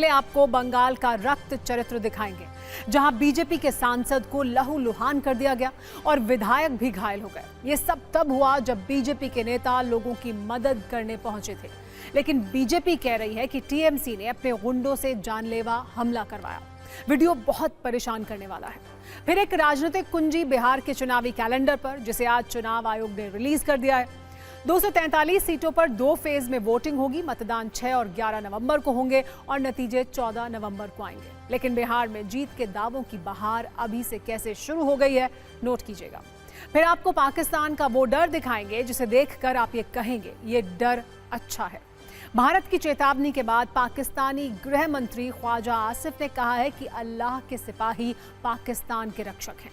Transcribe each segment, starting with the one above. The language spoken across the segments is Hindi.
पहले आपको बंगाल का रक्त चरित्र दिखाएंगे, जहां बीजेपी के सांसद को लहूलुहान कर दिया गया और विधायक भी घायल हो गए। ये सब तब हुआ जब बीजेपी के नेता लोगों की मदद करने पहुंचे थे, लेकिन बीजेपी कह रही है कि टीएमसी ने अपने गुंडों से जानलेवा हमला करवाया। वीडियो बहुत परेशान करने वाला है। फिर एक राजनीतिक कुंजी बिहार के चुनावी कैलेंडर पर, जिसे आज चुनाव आयोग ने रिलीज कर दिया है। 243 सीटों पर 2 फेज में वोटिंग होगी। मतदान 6 और 11 नवंबर को होंगे और नतीजे 14 नवंबर को आएंगे। लेकिन बिहार में जीत के दावों की बहार अभी से कैसे शुरू हो गई है, नोट कीजिएगा। फिर आपको पाकिस्तान का वो डर दिखाएंगे जिसे देखकर आप ये कहेंगे ये डर अच्छा है। भारत की चेतावनी के बाद पाकिस्तानी गृह मंत्री ख्वाजा आसिफ ने कहा है कि अल्लाह के सिपाही पाकिस्तान के रक्षक हैं।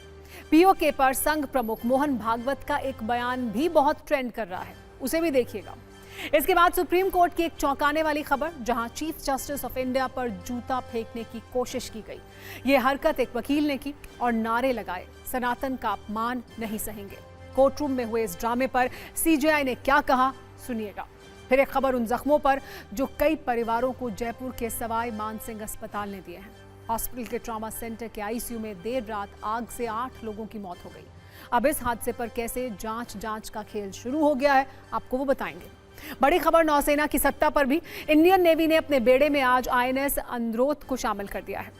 पीओके पर संघ प्रमुख मोहन भागवत का एक बयान भी बहुत ट्रेंड कर रहा है, उसे भी देखिएगा। इसके बाद सुप्रीम कोर्ट की एक चौंकाने वाली खबर, जहां चीफ जस्टिस ऑफ इंडिया पर जूता फेंकने की कोशिश की गई। ये हरकत एक वकील ने की और नारे लगाए, सनातन का अपमान नहीं सहेंगे। कोर्टरूम में हुए इस ड्रामे पर सीजेआई ने क्या कहा, सुनिएगा। फिर एक खबर उन जख्मों पर जो कई परिवारों को जयपुर के सवाई मानसिंह अस्पताल ने दिए हैं। हॉस्पिटल के ट्रॉमा सेंटर के आईसीयू में देर रात आग से 8 लोगों की मौत हो गई। अब इस हादसे पर कैसे जांच का खेल शुरू हो गया है, आपको वो बताएंगे। बड़ी खबर नौसेना की सत्ता पर भी। इंडियन नेवी ने अपने बेड़े में आज आईएनएस अंद्रोथ को शामिल कर दिया है।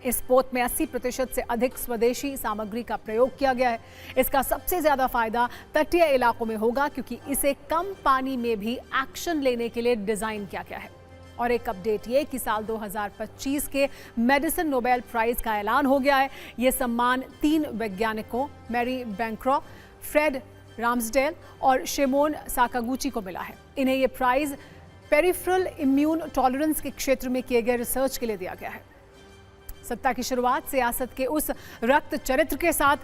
इस पोत में 80% से अधिक स्वदेशी सामग्री का प्रयोग किया गया है। इसका सबसे ज्यादा फायदा तटीय इलाकों में होगा, क्योंकि इसे कम पानी में भी एक्शन लेने के लिए डिजाइन किया गया है। और एक अपडेट ये कि साल 2025 के मेडिसिन नोबेल प्राइज का ऐलान हो गया है। ये सम्मान 3 वैज्ञानिकों मैरी बैंक्रॉ, फ्रेड राम्सडेल और शिमोन साकागुची को मिला है। इन्हें ये प्राइज पेरिफेरल इम्यून टॉलरेंस के क्षेत्र में किए गए रिसर्च के लिए दिया गया है। सत्ता की शुरुआत सियासत के उस रक्त चरित्र के साथ,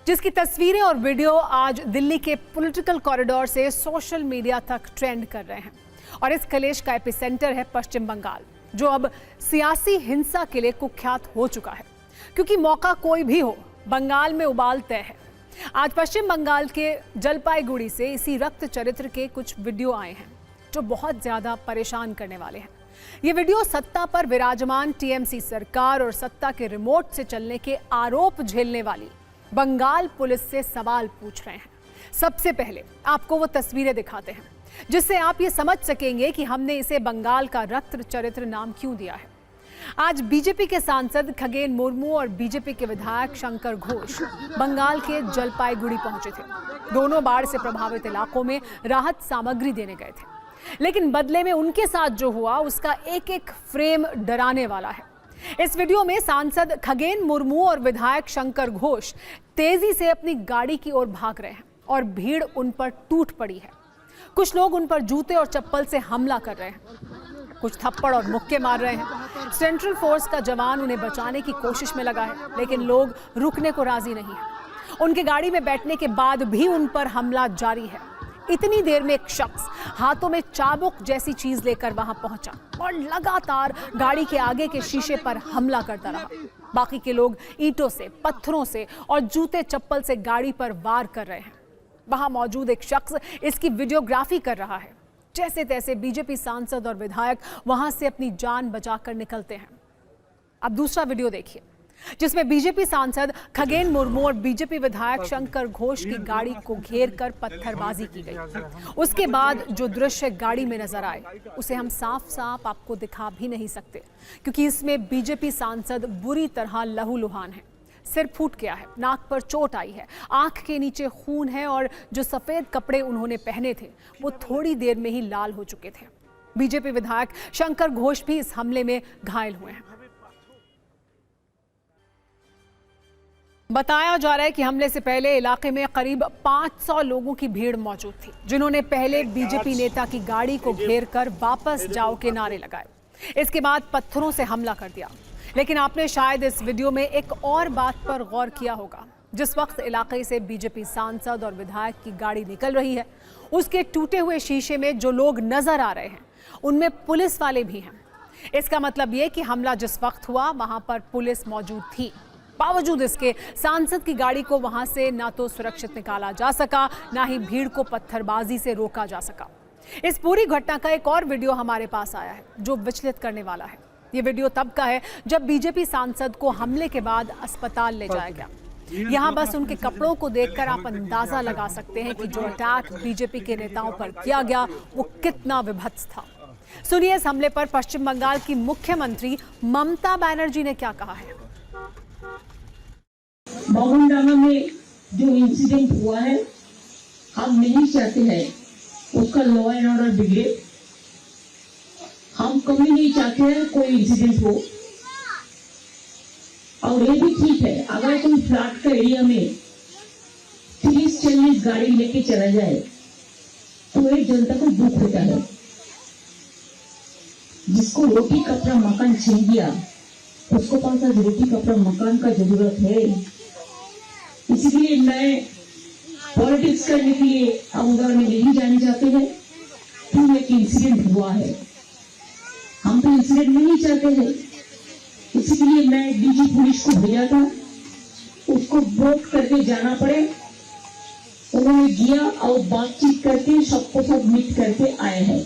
जिसकी तस्वीरें और वीडियो आज दिल्ली के पॉलिटिकल कॉरिडोर से सोशल मीडिया तक ट्रेंड कर रहे हैं। और इस कलेश का एपिसेंटर है पश्चिम बंगाल, जो अब सियासी हिंसा के लिए कुख्यात हो चुका है। क्योंकि मौका कोई भी हो, बंगाल में उबाल तय है। आज पश्चिम बंगाल के जलपाईगुड़ी से इसी रक्त चरित्र के कुछ वीडियो आए हैं, जो बहुत ज्यादा परेशान करने वाले हैं। ये वीडियो सत्ता पर विराजमान टीएमसी सरकार और सत्ता के रिमोट से चलने के आरोप झेलने वाली बंगाल पुलिस से सवाल पूछ रहे हैं। सबसे पहले आपको वो तस्वीरें दिखाते हैं, जिससे आप ये समझ सकेंगे कि हमने इसे बंगाल का रक्त चरित्र नाम क्यों दिया है। आज बीजेपी के सांसद खगेन मुर्मू और बीजेपी के विधायक शंकर घोष बंगाल के जलपाईगुड़ी पहुंचे थे। दोनों बाढ़ से प्रभावित इलाकों में राहत सामग्री देने गए थे, लेकिन बदले में उनके साथ जो हुआ उसका एक एक फ्रेम डराने वाला है। इस वीडियो में सांसद खगेन मुर्मू और विधायक शंकर घोष तेजी से अपनी गाड़ी की ओर भाग रहे हैं और भीड़ उन पर टूट पड़ी है। कुछ लोग उन पर जूते और चप्पल से हमला कर रहे हैं, कुछ थप्पड़ और मुक्के मार रहे हैं। सेंट्रल फोर्स का जवान उन्हें बचाने की कोशिश में लगा है, लेकिन लोग रुकने को राजी नहीं है। उनकी गाड़ी में बैठने के बाद भी उन पर हमला जारी है। इतनी देर में एक शख्स हाथों में चाबुक जैसी चीज लेकर वहां पहुंचा और लगातार गाड़ी के आगे के शीशे पर हमला करता रहा। बाकी के लोग ईंटों से, पत्थरों से और जूते चप्पल से गाड़ी पर वार कर रहे हैं। वहां मौजूद एक शख्स इसकी वीडियोग्राफी कर रहा है। जैसे तैसे बीजेपी सांसद और विधायक वहां से अपनी जान बचाकर निकलते हैं। अब दूसरा वीडियो देखिए, जिसमें बीजेपी सांसद खगेन मुर्मू और बीजेपी विधायक शंकर घोष की गाड़ी को घेर कर पत्थरबाजी की गई। उसके बाद जो दृश्य गाड़ी में नजर आए, उसे हम साफ साफ आपको दिखा भी नहीं सकते, क्योंकि इसमें बीजेपी सांसद बुरी तरह लहूलुहान है। सिर फूट गया है, नाक पर चोट आई है, आंख के नीचे खून है और जो सफेद कपड़े उन्होंने पहने थे वो थोड़ी देर में ही लाल हो चुके थे। बीजेपी विधायक शंकर घोष भी इस हमले में घायल हुए हैं। बताया जा रहा है कि हमले से पहले इलाके में करीब 500 लोगों की भीड़ मौजूद थी, जिन्होंने पहले बीजेपी नेता की गाड़ी को घेरकर वापस जाओ के नारे लगाए। इसके बाद पत्थरों से हमला कर दिया। लेकिन आपने शायद इस वीडियो में एक और बात पर गौर किया होगा। जिस वक्त इलाके से बीजेपी सांसद और विधायक की गाड़ी निकल रही है, उसके टूटे हुए शीशे में जो लोग नजर आ रहे हैं, उनमें पुलिस वाले भी हैं। इसका मतलब ये कि हमला जिस वक्त हुआ वहां पर पुलिस मौजूद थी। बावजूद इसके सांसद की गाड़ी को वहां से ना तो सुरक्षित निकाला जा सका, ना ही भीड़ को पत्थरबाजी से रोका जा सका। इस पूरी घटना का एक और वीडियो हमारे पास आया है, जो विचलित करने वाला है। ये वीडियो तब का है जब बीजेपी सांसद को हमले के बाद अस्पताल ले जाया गया। यहाँ बस उनके कपड़ों को देखकर आप अंदाजा लगा सकते हैं कि जो अटैक बीजेपी के नेताओं पर किया गया वो कितना विभत्स था। सुनिए इस हमले पर पश्चिम बंगाल की मुख्यमंत्री ममता बनर्जी ने क्या कहा है। मोहनडांगा में जो इंसिडेंट हुआ है, हम नहीं चाहते हैं उसका लॉ एंड ऑर्डर बिगड़े। हम कभी नहीं चाहते हैं कोई इंसिडेंट हो। और ये भी ठीक है, अगर कोई फ्लैट का एरिया में 30-40 गाड़ी लेके चला जाए तो एक जनता को दुख होता है। जिसको रोटी कपड़ा मकान छीन गया उसको पास आज रोटी कपड़ा मकान का जरूरत है। इसीलिए मैं पॉलिटिक्स करने के लिए हम उधर में नहीं जाने जाते हैं। क्यों एक इंसिडेंट हुआ है, हम तो इंसिडेंट नहीं चाहते हैं। इसीलिए मैं डीजी पुलिस को भेजा था, उसको वोट करके जाना पड़े। उन्होंने किया और बातचीत करके सबको सब मीट करके आए हैं।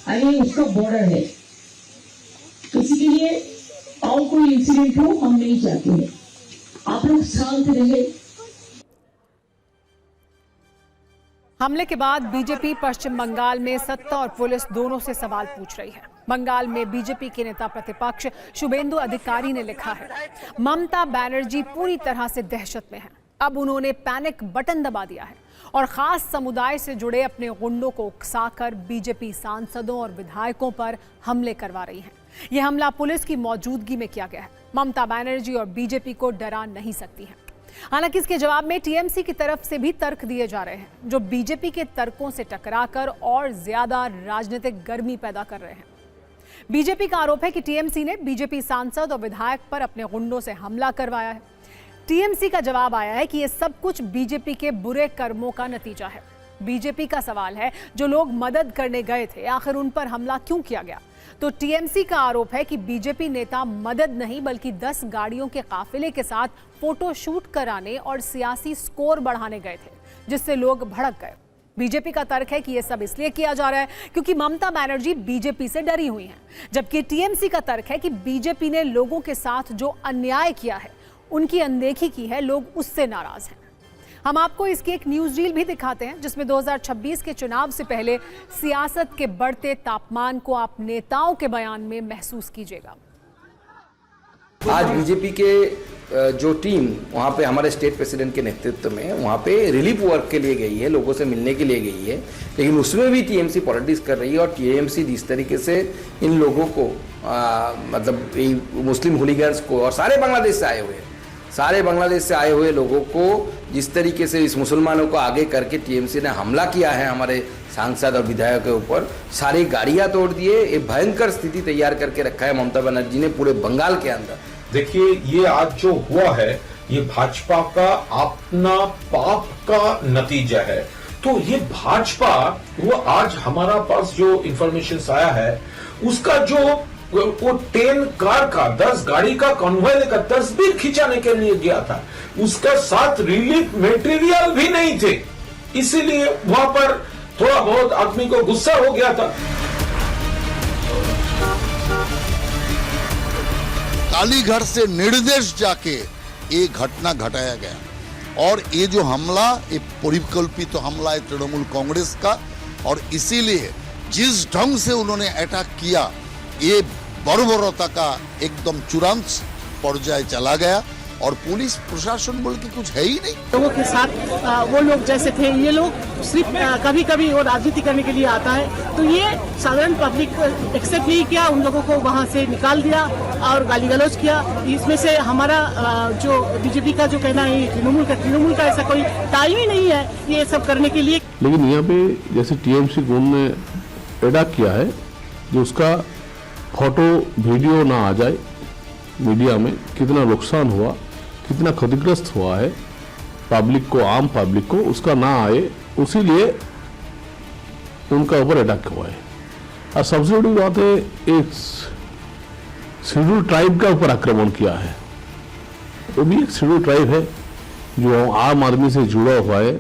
अरे उसका बॉर्डर है, इसी के लिए और कोई इंसिडेंट हो हम नहीं चाहते हैं। आप लोग शांत रहे। हमले के बाद बीजेपी पश्चिम बंगाल में सत्ता और पुलिस दोनों से सवाल पूछ रही है। बंगाल में बीजेपी के नेता प्रतिपक्ष शुभेंदु अधिकारी ने लिखा है, ममता बनर्जी पूरी तरह से दहशत में है। अब उन्होंने पैनिक बटन दबा दिया है और खास समुदाय से जुड़े अपने गुंडों को उकसाकर बीजेपी सांसदों और विधायकों पर हमले करवा रही हैं। यह हमला पुलिस की मौजूदगी में किया गया है। ममता बनर्जी और बीजेपी को डरा नहीं सकती हैं। हालांकि इसके जवाब में टीएमसी की तरफ से भी तर्क दिए जा रहे हैं, जो बीजेपी के तर्कों से टकराकर और ज्यादा राजनीतिक गर्मी पैदा कर रहे हैं। बीजेपी का आरोप है कि टीएमसी ने बीजेपी सांसद और विधायक पर अपने गुंडों से हमला करवाया है। टीएमसी का जवाब आया है कि यह सब कुछ बीजेपी के बुरे कर्मों का नतीजा है। बीजेपी का सवाल है, जो लोग मदद करने गए थे आखिर उन पर हमला क्यों किया गया? तो टीएमसी का आरोप है कि बीजेपी नेता मदद नहीं बल्कि 10 गाड़ियों के काफिले के साथ फोटो शूट कराने और सियासी स्कोर बढ़ाने गए थे, जिससे लोग भड़क गए। बीजेपी का तर्क है कि यह सब इसलिए किया जा रहा है क्योंकि ममता बनर्जी बीजेपी से डरी हुई हैं, जबकि टीएमसी का तर्क है कि बीजेपी ने लोगों के साथ जो अन्याय किया है, उनकी अनदेखी की है, लोग उससे नाराज हैं। हम आपको इसकी एक न्यूज रील भी दिखाते हैं, जिसमें 2026 के चुनाव से पहले सियासत के बढ़ते तापमान को आप नेताओं के बयान में महसूस कीजिएगा। आज बीजेपी के जो टीम वहाँ पे हमारे स्टेट प्रेसिडेंट के नेतृत्व में वहाँ पे रिलीफ वर्क के लिए गई है, लोगों से मिलने के लिए गई है, लेकिन उसमें भी टीएमसी पॉलिटिक्स कर रही है। और टीएमसी जिस तरीके से इन लोगों को मतलब मुस्लिम हुलीगन्स को और सारे बांग्लादेश से आए हुए लोगों को जिस तरीके से इस मुसलमानों को आगे करके टीएमसी ने हमला किया है हमारे सांसद और विधायक के ऊपर, सारी गाड़ियां तोड़ दिए, एक भयंकर स्थिति तैयार करके रखा है ममता बनर्जी ने पूरे बंगाल के अंदर। देखिए, ये आज जो हुआ है ये भाजपा का अपना पाप का नतीजा है। तो ये भाजपा वो आज हमारा पास जो इंफॉर्मेशन आया है उसका जो वो 10 कार का 10 गाड़ी का कॉन्वॉय लेकर तस्वीर खिंचाने के लिए गया था, उसका साथ रिलीफ मटेरियल भी नहीं थे, इसीलिए वहां पर थोड़ा बहुत आदमी को गुस्सा हो गया था। कालीगढ़ से निर्देश जाके ये घटना घटाया गया और ये जो हमला ये परिकल्पित तो हमला है तृणमूल कांग्रेस का, और इसीलिए जिस ढंग से उन्होंने अटैक किया ये बर्बरता का एकदम चूड़ांत पर्याय चला गया और पुलिस प्रशासन बोल के कुछ है ही नहीं। लोगों के साथ वो लोग जैसे थे, ये लोग सिर्फ कभी कभी वो राजनीति करने के लिए आता है, तो ये साधारण पब्लिक एक्सेप्ट नहीं किया, उन लोगों को वहाँ से निकाल दिया और गाली गलौज किया। इसमें से हमारा जो बीजेपी का जो कहना है तृणमूल का ऐसा कोई टाइम ही नहीं है ये सब करने के लिए। लेकिन यहाँ पे जैसे टीएमसी गुंड ने अटैक किया है, जो उसका फोटो वीडियो ना आ जाए मीडिया में, कितना नुकसान हुआ, कितना क्षतिग्रस्त हुआ है पब्लिक को, आम पब्लिक को, उसका ना आए, उसीलिए उनका ऊपर अटैक हुआ है। और सबसे बड़ी बात है, एक शेड्यूल ट्राइब का ऊपर आक्रमण किया है। वो भी एक शेड्यूल ट्राइब है जो आम आदमी से जुड़ा हुआ है।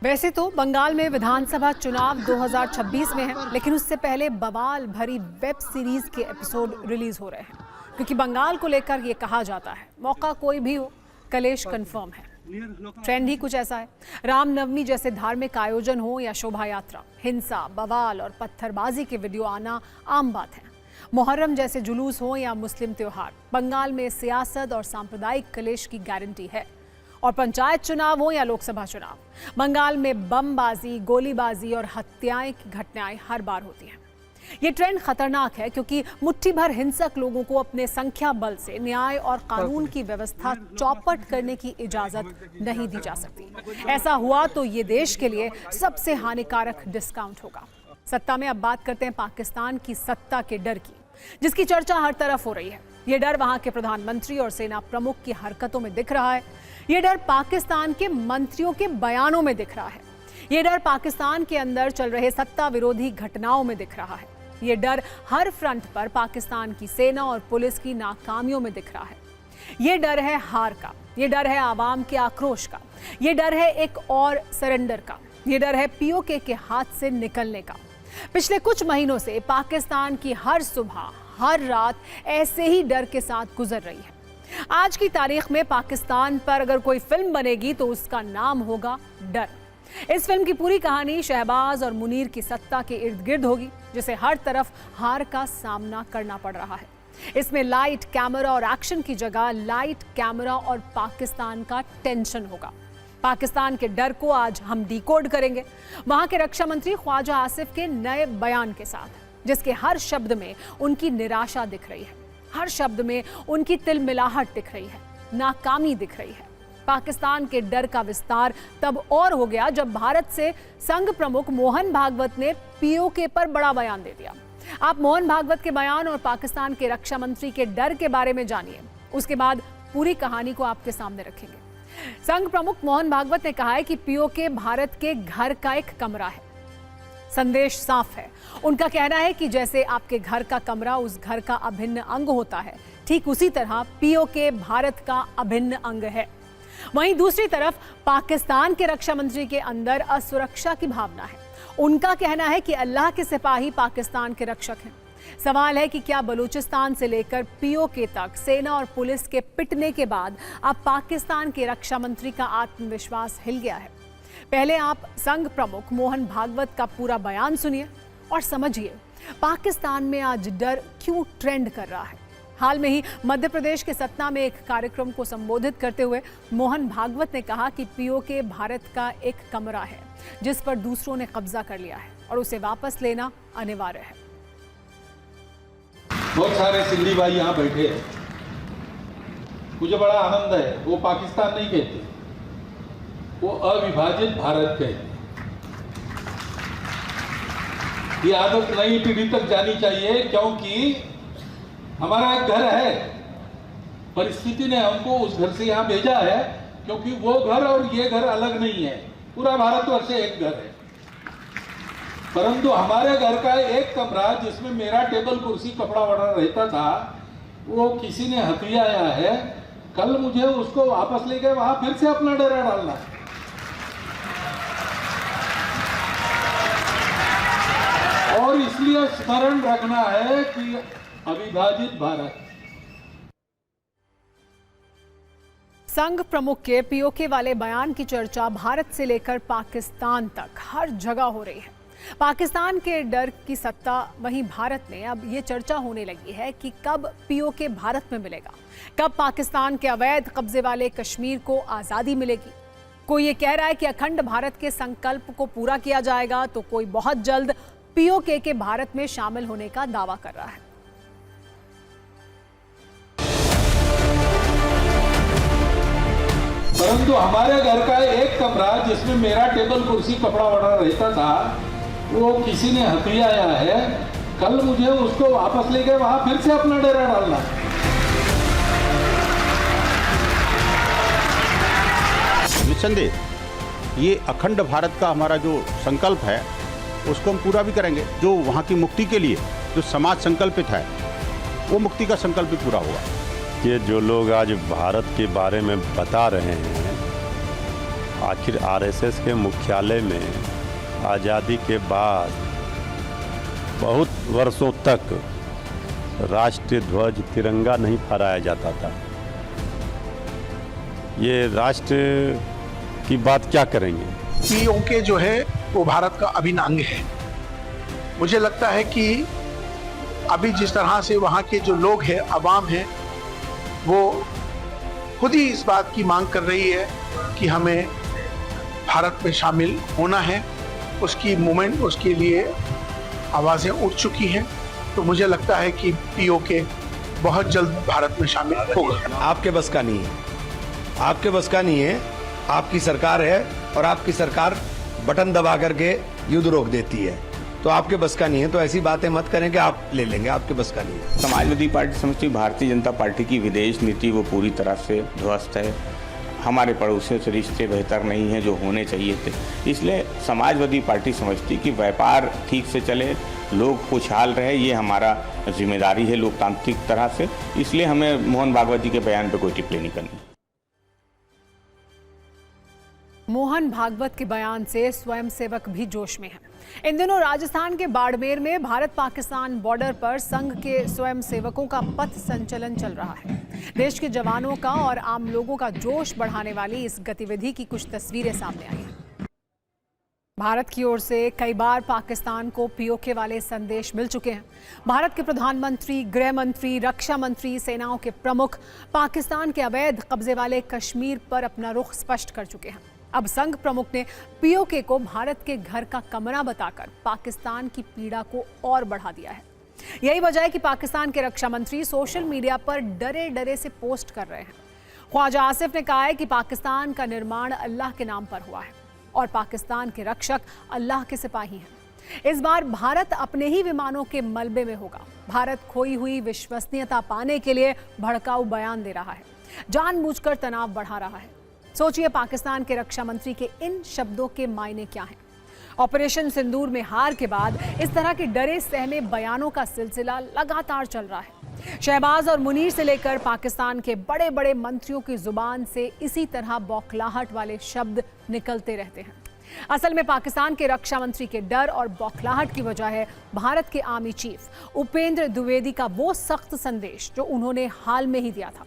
वैसे तो बंगाल में विधानसभा चुनाव 2026 में है, लेकिन उससे पहले बवाल भरी वेब सीरीज के एपिसोड रिलीज हो रहे हैं, क्योंकि बंगाल को लेकर ये कहा जाता है मौका कोई भी हो, कलेश कंफर्म है। ट्रेंड ही कुछ ऐसा है। रामनवमी जैसे धार्मिक आयोजन हो या शोभा यात्रा, हिंसा, बवाल और पत्थरबाजी के वीडियो आना आम बात है। मुहर्रम जैसे जुलूस हो या मुस्लिम त्योहार, बंगाल में सियासत और सांप्रदायिक कलेश की गारंटी है। और पंचायत चुनाव हो या लोकसभा चुनाव, बंगाल में बमबाजी, गोलीबाजी और हत्याएं की घटनाएं हर बार होती हैं। ये ट्रेंड खतरनाक है, क्योंकि मुट्ठी भर हिंसक लोगों को अपने संख्या बल से न्याय और कानून की व्यवस्था चौपट करने की इजाजत नहीं दी जा सकती। ऐसा हुआ तो ये देश के लिए सबसे हानिकारक डिस्काउंट होगा। सत्ता में अब बात करते हैं पाकिस्तान की सत्ता के डर की, जिसकी चर्चा हर तरफ हो रही है। ये डर वहां के प्रधानमंत्री और सेना प्रमुख की हरकतों में दिख रहा है। ये डर पाकिस्तान के मंत्रियों के बयानों में दिख रहा है। ये डर पाकिस्तान के अंदर चल रहे सत्ता विरोधी घटनाओं में दिख रहा है। ये डर हर फ्रंट पर पाकिस्तान की सेना और पुलिस की नाकामियों में दिख रहा है। ये डर है हार का, ये डर है आवाम के आक्रोश का, ये डर है एक और सरेंडर का, ये डर है पीओके के हाथ से निकलने का। पिछले कुछ महीनों से पाकिस्तान की हर सुबह, हर रात ऐसे ही डर के साथ गुजर रही है। आज की तारीख में पाकिस्तान पर अगर कोई फिल्म बनेगी तो उसका नाम होगा डर। इस फिल्म की पूरी कहानी शहबाज और मुनीर की सत्ता के इर्द गिर्द होगी, जिसे हर तरफ हार का सामना करना पड़ रहा है। इसमें लाइट, कैमरा और एक्शन की जगह लाइट, कैमरा और पाकिस्तान का टेंशन होगा। पाकिस्तान के डर को आज हम डिकोड करेंगे, वहां के रक्षा मंत्री ख्वाजा आसिफ के नए बयान के साथ, जिसके हर शब्द में उनकी निराशा दिख रही है, हर शब्द में उनकी तिलमिलाहट दिख रही है, नाकामी दिख रही है। पाकिस्तान के डर का विस्तार तब और हो गया जब भारत से संघ प्रमुख मोहन भागवत ने पीओके पर बड़ा बयान दे दिया। आप मोहन भागवत के बयान और पाकिस्तान के रक्षा मंत्री के डर के बारे में जानिए, उसके बाद पूरी कहानी को आपके सामने रखेंगे। संघ प्रमुख मोहन भागवत ने कहा है कि पीओके भारत के घर का एक कमरा है। संदेश साफ है। उनका कहना है कि जैसे आपके घर का कमरा उस घर का अभिन्न अंग होता है, ठीक उसी तरह पीओके भारत का अभिन्न अंग है। वहीं दूसरी तरफ पाकिस्तान के रक्षा मंत्री के अंदर असुरक्षा की भावना है। उनका कहना है कि अल्लाह के सिपाही पाकिस्तान के रक्षक हैं। सवाल है कि क्या बलूचिस्तान से लेकर पीओके तक सेना और पुलिस के पिटने के बाद अब पाकिस्तान के रक्षा मंत्री का आत्मविश्वास हिल गया है? पहले आप संघ प्रमुख मोहन भागवत का पूरा बयान सुनिए और समझिए पाकिस्तान में आज डर क्यों ट्रेंड कर रहा है। हाल में ही मध्य प्रदेश के सतना में एक कार्यक्रम को संबोधित करते हुए मोहन भागवत ने कहा कि पीओके भारत का एक कमरा है जिस पर दूसरों ने कब्जा कर लिया है और उसे वापस लेना अनिवार्य है। बहुत सारे सिंधी भाई यहाँ बैठे हैं, मुझे बड़ा आनंद है। वो पाकिस्तान नहीं कहते, वो अविभाजित भारत कहते। ये आदत नई पीढ़ी तक जानी चाहिए, क्योंकि हमारा एक घर है, परिस्थिति ने हमको उस घर से यहाँ भेजा है, क्योंकि वो घर और ये घर अलग नहीं है, पूरा भारतवर्ष एक घर है। परंतु हमारे घर का एक कमरा जिसमें मेरा टेबल कुर्सी कपड़ा वड़ा रहता था, वो किसी ने हथियाया है। कल मुझे उसको वापस लेके वहां फिर से अपना डेरा डालना। और इसलिए स्मरण रखना है कि अविभाजित भारत। संघ प्रमुख के पीओके वाले बयान की चर्चा भारत से लेकर पाकिस्तान तक हर जगह हो रही है। पाकिस्तान के डर की सत्ता वहीं भारत में अब ये चर्चा होने लगी है कि कब पीओके भारत में मिलेगा, कब पाकिस्तान के अवैध कब्जे वाले कश्मीर को आज़ादी मिलेगी। कोई ये कह रहा है कि अखंड भारत के संकल्प को पूरा किया जाएगा, तो कोई बहुत जल्द पीओके के भारत में शामिल होने का दावा कर रहा है। परंतु हमारे घर का एक कमरा जिसमें मेरा टेबल कुर्सी कपड़ा वड़ा रहता था, वो किसी ने हथियाया है। कल मुझे उसको वापस लेके वहां फिर से अपना डेरा डालना। निस्संदेह ये अखंड भारत का हमारा जो संकल्प है उसको हम पूरा भी करेंगे। जो वहाँ की मुक्ति के लिए जो समाज संकल्पित है, वो मुक्ति का संकल्प भी पूरा होगा। ये जो लोग आज भारत के बारे में बता रहे हैं आखिर आरएसएस के मुख्यालय में आज़ादी के बाद बहुत वर्षों तक राष्ट्रीय ध्वज तिरंगा नहीं फहराया जाता था। ये राष्ट्र की बात क्या करेंगे? पीओके जो है वो भारत का अभिन्न अंग है। मुझे लगता है कि अभी जिस तरह से वहाँ के जो लोग हैं, अवाम है, वो खुद ही इस बात की मांग कर रही है कि हमें भारत में शामिल होना है। उसकी मूवमेंट, उसके लिए आवाज़ें उठ चुकी हैं। तो मुझे लगता है कि पीओके बहुत जल्द भारत में शामिल होगा। आपके बस का नहीं है, आपके बस का नहीं है। आपकी सरकार है और आपकी सरकार बटन दबा करके युद्ध रोक देती है, तो आपके बस का नहीं है। तो ऐसी बातें मत करें कि आप ले लेंगे, आपके बस का नहीं है। समाजवादी पार्टी समझती भारतीय जनता पार्टी की विदेश नीति वो पूरी तरह से ध्वस्त है। हमारे पड़ोसियों से रिश्ते बेहतर नहीं हैं जो होने चाहिए थे। इसलिए समाजवादी पार्टी समझती कि व्यापार ठीक से चले, लोग खुशहाल रहे, ये हमारा जिम्मेदारी है लोकतांत्रिक तरह से। इसलिए हमें मोहन भागवत जी के बयान पर कोई टिप्पणी नहीं करनी। मोहन भागवत के बयान से स्वयंसेवक भी जोश में हैं। इन दिनों राजस्थान के बाड़मेर में भारत पाकिस्तान बॉर्डर पर संघ के स्वयंसेवकों का पथ संचलन चल रहा है। देश के जवानों का और आम लोगों का जोश बढ़ाने वाली इस गतिविधि की कुछ तस्वीरें सामने आई हैं। भारत की ओर से कई बार पाकिस्तान को पीओके वाले संदेश मिल चुके हैं। भारत के प्रधानमंत्री, गृह मंत्री, रक्षा मंत्री, सेनाओं के प्रमुख पाकिस्तान के अवैध कब्जे वाले कश्मीर पर अपना रुख स्पष्ट कर चुके हैं। अब संघ प्रमुख ने पीओके को भारत के घर का कमरा बताकर पाकिस्तान की पीड़ा को और बढ़ा दिया है। यही वजह है कि पाकिस्तान के रक्षा मंत्री सोशल मीडिया पर डरे डरे से पोस्ट कर रहे हैं। ख्वाजा आसिफ ने कहा है कि पाकिस्तान का निर्माण अल्लाह के नाम पर हुआ है और पाकिस्तान के रक्षक अल्लाह के सिपाही हैं। इस बार भारत अपने ही विमानों के मलबे में होगा। भारत खोई हुई विश्वसनीयता पाने के लिए भड़काऊ बयान दे रहा है, जानबूझकर तनाव बढ़ा रहा है। सोचिए पाकिस्तान के रक्षा मंत्री के इन शब्दों के मायने क्या हैं। ऑपरेशन सिंदूर में हार के बाद इस तरह के डरे सहमे बयानों का सिलसिला लगातार चल रहा है। शहबाज और मुनीर से लेकर पाकिस्तान के बड़े बड़े मंत्रियों की जुबान से इसी तरह बौखलाहट वाले शब्द निकलते रहते हैं। असल में पाकिस्तान के रक्षा मंत्री के डर और बौखलाहट की वजह है भारत के आर्मी चीफ उपेंद्र द्विवेदी का वो सख्त संदेश जो उन्होंने हाल में ही दिया था।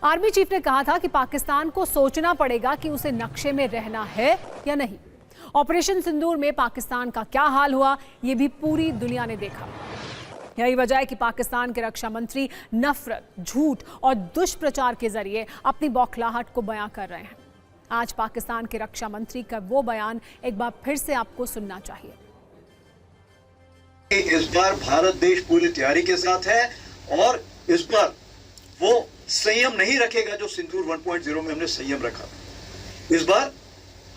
आर्मी चीफ ने कहा था कि पाकिस्तान को सोचना पड़ेगा कि उसे नक्शे में रहना है या नहीं। ऑपरेशन सिंदूर में पाकिस्तान का क्या हाल हुआ, ये भी पूरी दुनिया ने देखा। यही वजह है कि पाकिस्तान के रक्षा मंत्री नफरत, झूठ और दुष्प्रचार के जरिए अपनी बौखलाहट को बयां कर रहे हैं। आज पाकिस्तान के रक्षा मंत्री का वो बयान एक बार फिर से आपको सुनना चाहिए। इस बार भारत देश पूरी तैयारी के साथ है और इस बार वो संयम नहीं रखेगा जो सिंदूर 1.0 में हमने संयम रखा। इस बार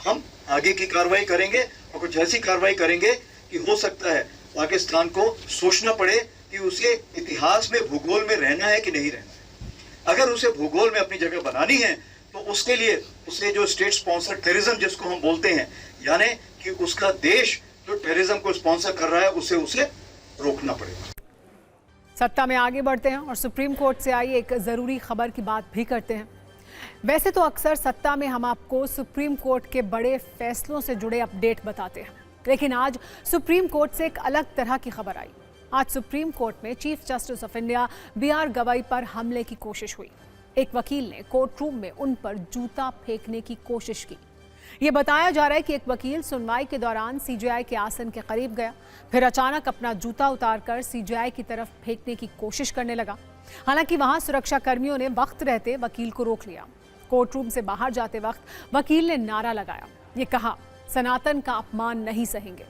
हम आगे की कार्रवाई करेंगे और कुछ ऐसी कार्रवाई करेंगे कि हो सकता है पाकिस्तान को सोचना पड़े कि उसे इतिहास में, भूगोल में रहना है कि नहीं रहना है। अगर उसे भूगोल में अपनी जगह बनानी है तो उसके लिए उसे जो स्टेट स्पॉन्सर टेररिज्म जिसको हम बोलते हैं, यानी कि उसका देश जो टेररिज्म को स्पॉन्सर कर रहा है उसे रोकना पड़ेगा। सत्ता में आगे बढ़ते हैं और सुप्रीम कोर्ट से आई एक ज़रूरी खबर की बात भी करते हैं। वैसे तो अक्सर सत्ता में हम आपको सुप्रीम कोर्ट के बड़े फैसलों से जुड़े अपडेट बताते हैं, लेकिन आज सुप्रीम कोर्ट से एक अलग तरह की खबर आई। आज सुप्रीम कोर्ट में chief justice of India BR Gavai पर हमले की कोशिश हुई। एक वकील ने कोर्ट रूम में उन पर जूता फेंकने की कोशिश की। ये बताया जा रहा है कि एक वकील सुनवाई के दौरान CJI के आसन के करीब गया, फिर अचानक अपना जूता उतारकर CJI की तरफ फेंकने की कोशिश करने लगा। हालांकि वहां सुरक्षा कर्मियों ने वक्त रहते वकील को रोक लिया। कोर्ट रूम से बाहर जाते वक्त वकील ने नारा लगाया, ये कहा सनातन का अपमान नहीं सहेंगे,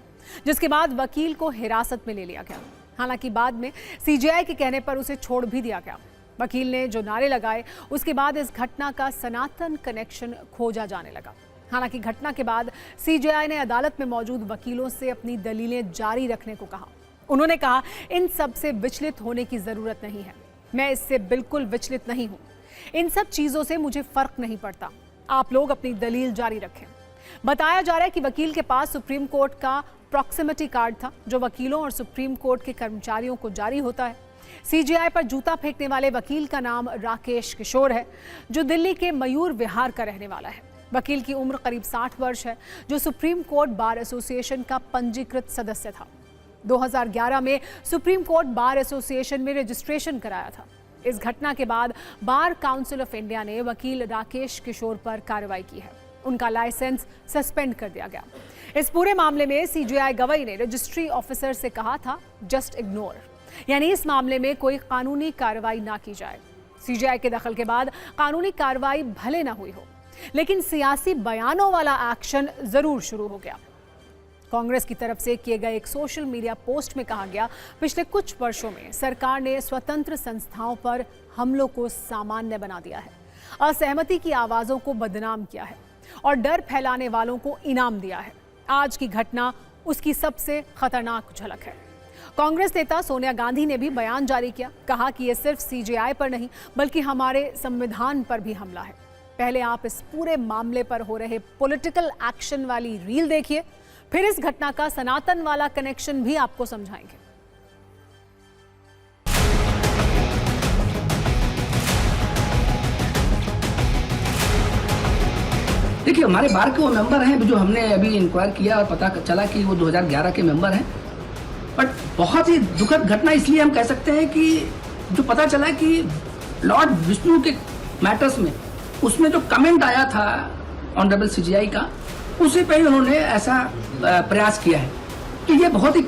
जिसके बाद वकील को हिरासत में ले लिया गया। हालांकि बाद में CJI के कहने पर उसे छोड़ भी दिया गया। वकील ने जो नारे लगाए उसके बाद इस घटना का सनातन कनेक्शन खोजा जाने लगा। हालांकि घटना के बाद CJI ने अदालत में मौजूद वकीलों से अपनी दलीलें जारी रखने को कहा। उन्होंने कहा, इन सब से विचलित होने की जरूरत नहीं है, मैं इससे बिल्कुल विचलित नहीं हूं, इन सब चीजों से मुझे फर्क नहीं पड़ता, आप लोग अपनी दलील जारी रखें। बताया जा रहा है कि वकील के पास सुप्रीम कोर्ट का प्रॉक्सिमिटी कार्ड था, जो वकीलों और सुप्रीम कोर्ट के कर्मचारियों को जारी होता है। CJI पर जूता फेंकने वाले वकील का नाम राकेश किशोर है, जो दिल्ली के मयूर विहार का रहने वाला है। वकील की उम्र करीब 60 वर्ष है, जो सुप्रीम कोर्ट बार एसोसिएशन का पंजीकृत सदस्य था। 2011 में सुप्रीम कोर्ट बार एसोसिएशन में रजिस्ट्रेशन कराया था। इस घटना के बाद बार काउंसिल ऑफ इंडिया ने वकील राकेश किशोर पर कार्रवाई की है। उनका लाइसेंस सस्पेंड कर दिया गया। इस पूरे मामले में सीजेआई गवई ने रजिस्ट्री ऑफिसर से कहा था जस्ट इग्नोर, यानी इस मामले में कोई कानूनी कार्रवाई ना की जाए। सीजेआई के दखल के बाद कानूनी कार्रवाई भले ना हुई हो, लेकिन सियासी बयानों वाला एक्शन जरूर शुरू हो गया। कांग्रेस की तरफ से किए गए एक सोशल मीडिया पोस्ट में कहा गया, पिछले कुछ वर्षों में सरकार ने स्वतंत्र संस्थाओं पर हमलों को सामान्य बना दिया है, असहमति की आवाजों को बदनाम किया है और डर फैलाने वालों को इनाम दिया है। आज की घटना उसकी सबसे खतरनाक झलक है। कांग्रेस नेता सोनिया गांधी ने भी बयान जारी किया, कहा कि यह सिर्फ सीजेआई पर नहीं बल्कि हमारे संविधान पर भी हमला है। पहले आप इस पूरे मामले पर हो रहे पॉलिटिकल एक्शन वाली रील देखिए, फिर इस घटना का सनातन वाला कनेक्शन भी आपको समझाएंगे। देखिए, हमारे बार के वो मेंबर हैं जो हमने अभी इंक्वायर किया और पता चला कि वो 2011 के मेंबर हैं। बट बहुत ही दुखद घटना इसलिए हम कह सकते हैं कि जो पता चला कि लॉर्ड विष्णु के मैटर्स में उसमें जो कमेंट आया था ऑनरेबल सीजेआई का, उसी पे ही उन्होंने ऐसा प्रयास किया है। कि ये बहुत ही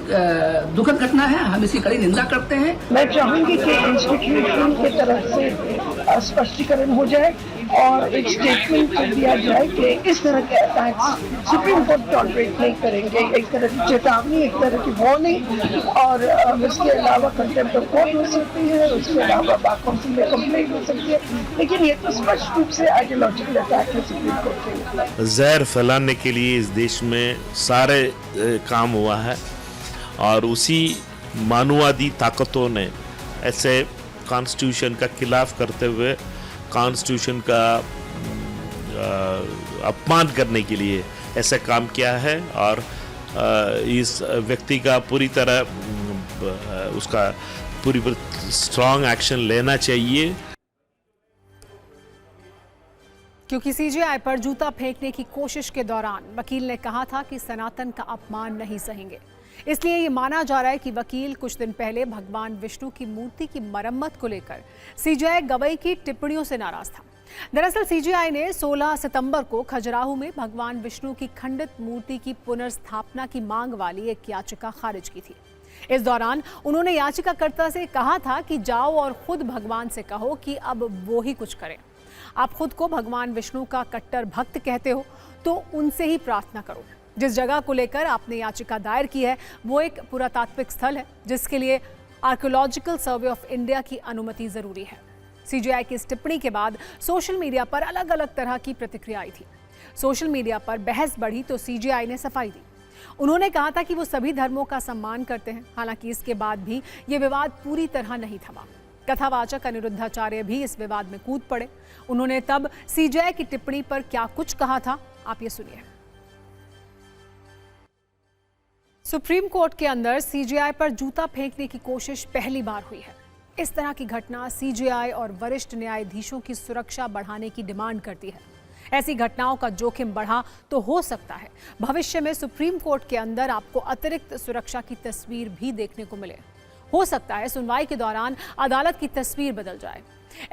दुखद घटना है, हम इसकी कड़ी निंदा करते हैं। मैं चाहूंगी कि इंस्टीट्यूशन की तरफ से स्पष्टीकरण हो जाए और एक स्टेटमेंट दिया जाए कि इस तरह के अटैक्स सुप्रीम कोर्ट टॉलरेट नहीं करेंगे। एक तरह की चेतावनी, एक तरह की वार्निंग, और इसके अलावा कंटेम्प्ट ऑफ कोर्ट हो सकती है, उसके अलावा बार काउंसिल में कंप्लेंट हो सकती है। लेकिन ये तो स्पष्ट रूप से आइडियोलॉजिकल अटैक है सुप्रीम कोर्ट के। जहर फैलाने के लिए इस देश में सारे काम हुआ है और उसी मानववादी ताकतों ने ऐसे कॉन्स्टिट्यूशन का खिलाफ करते हुए कॉन्स्टिट्यूशन का अपमान करने के लिए ऐसा काम किया है और इस व्यक्ति का पूरी तरह उसका पूरी स्ट्रॉन्ग एक्शन लेना चाहिए। क्योंकि सीजेआई पर जूता फेंकने की कोशिश के दौरान वकील ने कहा था कि सनातन का अपमान नहीं सहेंगे, इसलिए ये माना जा रहा है कि वकील कुछ दिन पहले भगवान विष्णु की मूर्ति की मरम्मत को लेकर सीजेआई गवई की टिप्पणियों से नाराज था। दरअसल सीजेआई ने 16 सितंबर को खजुराहो में भगवान विष्णु की खंडित मूर्ति की पुनर्स्थापना की मांग वाली एक याचिका खारिज की थी। इस दौरान उन्होंने याचिकाकर्ता से कहा था कि जाओ और खुद भगवान से कहो कि अब वो ही कुछ करें। आप खुद को भगवान विष्णु का कट्टर भक्त कहते हो तो उनसे ही प्रार्थना करो। जिस जगह को लेकर आपने याचिका दायर की है वो एक पुरातात्विक स्थल है, जिसके लिए आर्कियोलॉजिकल सर्वे ऑफ इंडिया की अनुमति जरूरी है। सीजेआई की इस टिप्पणी के बाद सोशल मीडिया पर अलग अलग तरह की प्रतिक्रिया आई थी। सोशल मीडिया पर बहस बढ़ी तो सीजेआई ने सफाई दी। उन्होंने कहा था कि वो सभी धर्मों का सम्मान करते हैं। हालांकि इसके बाद भी ये विवाद पूरी तरह नहीं थमा। कथावाचक अनिरुद्धाचार्य भी इस विवाद में कूद पड़े। उन्होंने तब सीजेआई की टिप्पणी पर क्या कुछ कहा था, आप ये सुनिए। सुप्रीम कोर्ट के अंदर सीजेआई पर जूता फेंकने की कोशिश पहली बार हुई है। इस तरह की घटना सीजेआई और वरिष्ठ न्यायाधीशों की सुरक्षा बढ़ाने की डिमांड करती है। ऐसी घटनाओं का जोखिम बढ़ा तो हो सकता है भविष्य में सुप्रीम कोर्ट के अंदर आपको अतिरिक्त सुरक्षा की तस्वीर भी देखने को मिले। हो सकता है सुनवाई के दौरान अदालत की तस्वीर बदल जाए।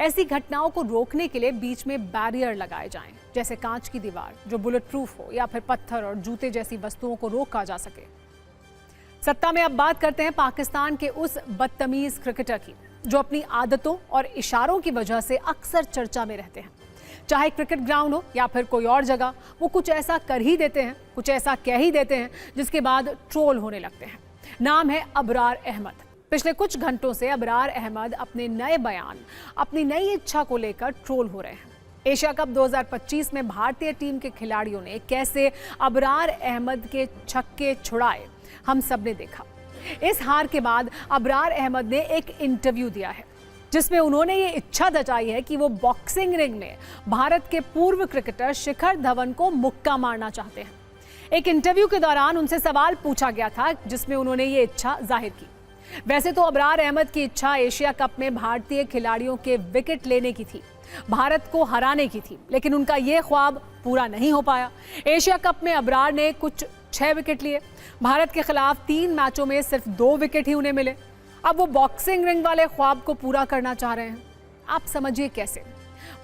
ऐसी घटनाओं को रोकने के लिए बीच में बैरियर लगाए जाएं, जैसे कांच की दीवार जो बुलेट प्रूफ हो, या फिर पत्थर और जूते जैसी वस्तुओं को रोका जा सके। सत्ता में अब बात करते हैं पाकिस्तान के उस बदतमीज क्रिकेटर की जो अपनी आदतों और इशारों की वजह से अक्सर चर्चा में रहते हैं। चाहे क्रिकेट ग्राउंड हो या फिर कोई और जगह, वो कुछ ऐसा कर ही देते हैं, कुछ ऐसा कह ही देते हैं जिसके बाद ट्रोल होने लगते हैं। नाम है अबरार अहमद। पिछले कुछ घंटों से अबरार अहमद अपने नए बयान, अपनी नई इच्छा को लेकर ट्रोल हो रहे हैं। एशिया कप 2025 में भारतीय टीम के खिलाड़ियों ने कैसे अबरार अहमद के छक्के छुड़ाए, हम सब ने देखा। इस हार के बाद अबरार अहमद ने एक इंटरव्यू दिया है जिसमें उन्होंने ये इच्छा जताई है कि वो बॉक्सिंग रिंग में भारत के पूर्व क्रिकेटर शिखर धवन को मुक्का मारना चाहते हैं। एक इंटरव्यू के दौरान उनसे सवाल पूछा गया था जिसमें उन्होंने ये इच्छा जाहिर की। वैसे तो अबरार अहमद की इच्छा एशिया कप में भारतीय खिलाड़ियों के विकेट लेने की थी, भारत को हराने की थी, लेकिन उनका ये ख्वाब पूरा नहीं हो पाया। एशिया कप में अबरार ने कुछ 6 विकेट लिए। भारत के खिलाफ 3 मैचों में सिर्फ 2 विकेट ही उन्हें मिले। अब वो बॉक्सिंग रिंग वाले ख्वाब को पूरा करना चाह रहे हैं। आप समझिए कैसे।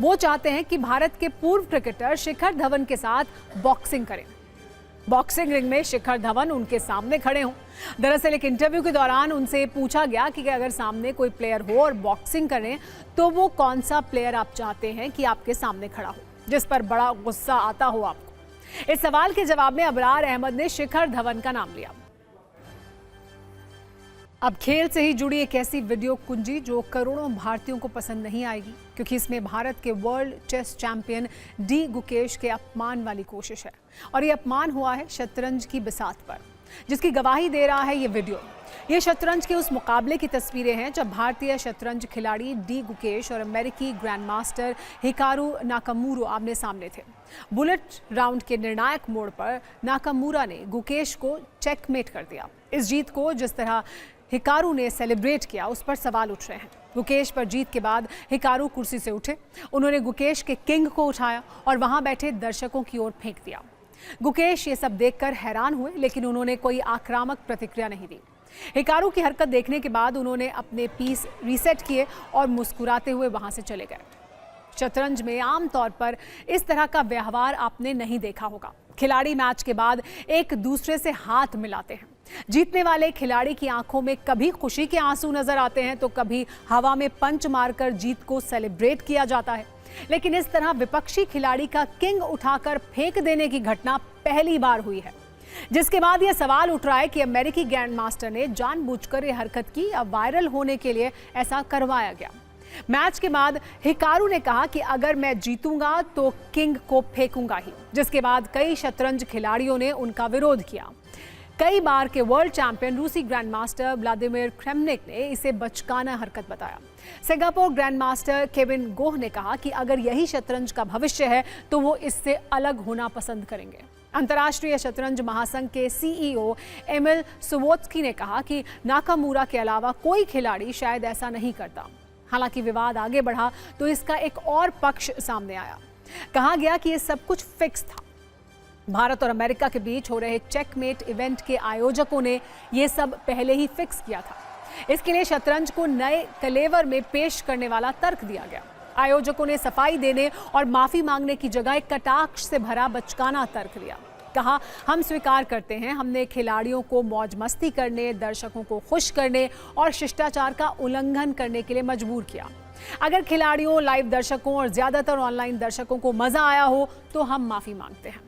वो चाहते हैं कि भारत के पूर्व क्रिकेटर शिखर धवन के साथ बॉक्सिंग करें। बॉक्सिंग रिंग में शिखर धवन उनके सामने खड़े हों। दरअसल एक इंटरव्यू के दौरान उनसे पूछा गया कि अगर सामने कोई प्लेयर हो और बॉक्सिंग करें तो वो कौन सा प्लेयर आप चाहते हैं कि आपके सामने खड़ा हो, जिस पर बड़ा गुस्सा आता हो आपको। इस सवाल के जवाब में अबरार अहमद ने शिखर धवन का नाम लिया। अब खेल से ही जुड़ी एक ऐसी वीडियो कुंजी जो करोड़ों भारतीयों को पसंद नहीं आएगी, क्योंकि इसमें भारत के world chess champion D Gukesh के अपमान वाली कोशिश है। और ये अपमान हुआ है शतरंज की बिसात पर, जिसकी गवाही दे रहा है ये वीडियो। ये शतरंज के उस मुकाबले की तस्वीरें हैं जब भारतीय शतरंज खिलाड़ी डी गुकेश और अमेरिकी ग्रैंड मास्टर हिकारू नाकामुरा आमने सामने थे। बुलेट राउंड के निर्णायक मोड़ पर नाकामुरा ने गुकेश को चेकमेट कर दिया। इस जीत को जिस तरह हिकारू ने सेलिब्रेट किया, उस पर सवाल उठ रहे हैं। गुकेश पर जीत के बाद हिकारू कुर्सी से उठे। उन्होंने गुकेश के किंग को उठाया और वहां बैठे दर्शकों की ओर फेंक दिया। गुकेश ये सब देखकर हैरान हुए, लेकिन उन्होंने कोई आक्रामक प्रतिक्रिया नहीं दी। हिकारू की हरकत देखने के बाद उन्होंने अपने पीस रीसेट किए और मुस्कुराते हुए वहां से चले गए। शतरंज में आमतौर पर इस तरह का व्यवहार आपने नहीं देखा होगा। खिलाड़ी मैच के बाद एक दूसरे से हाथ मिलाते हैं। जीतने वाले खिलाड़ी की आंखों में कभी खुशी के आंसू नजर आते हैं तो कभी हवा में पंच मारकर जीत को सेलिब्रेट किया जाता है। लेकिन इस तरह विपक्षी खिलाड़ी का किंग उठाकर फेंक देने की घटना पहली बार हुई है, जिसके बाद यह सवाल उठ रहा है कि अमेरिकी ग्रैंड मास्टर ने जानबूझकर यह हरकत की या वायरल होने के लिए ऐसा करवाया गया। मैच के बाद हिकारू ने कहा कि अगर मैं जीतूंगा तो किंग को फेंकूंगा ही, जिसके बाद कई शतरंज खिलाड़ियों ने उनका विरोध किया। कई बार के वर्ल्ड चैंपियन रूसी ग्रैंड मास्टर व्लादिमीर क्रेमनिक ने इसे बचकाना हरकत बताया। Singapore grand master Kevin Goh ने कहा कि अगर यही शतरंज का भविष्य है तो वो इससे अलग होना पसंद करेंगे। अंतर्राष्ट्रीय शतरंज महासंघ के सीईओ एमिल सुवोत्स्की ने कहा कि नाकामुरा के अलावा कोई खिलाड़ी शायद ऐसा नहीं करता। हालांकि विवाद आगे बढ़ा तो इसका एक और पक्ष सामने आया। कहा गया कि ये सब कुछ फिक्स था। भारत और अमेरिका के बीच हो रहे चेकमेट इवेंट के आयोजकों ने ये सब पहले ही फिक्स किया था। इसके लिए शतरंज को नए कलेवर में पेश करने वाला तर्क दिया गया। आयोजकों ने सफाई देने और माफी मांगने की जगह एक कटाक्ष से भरा बचकाना तर्क दिया। कहा, हम स्वीकार करते हैं, हमने खिलाड़ियों को मौज मस्ती करने, दर्शकों को खुश करने और शिष्टाचार का उल्लंघन करने के लिए मजबूर किया। अगर खिलाड़ियों, लाइव दर्शकों और ज्यादातर ऑनलाइन दर्शकों को मजा आया हो तो हम माफी मांगते हैं।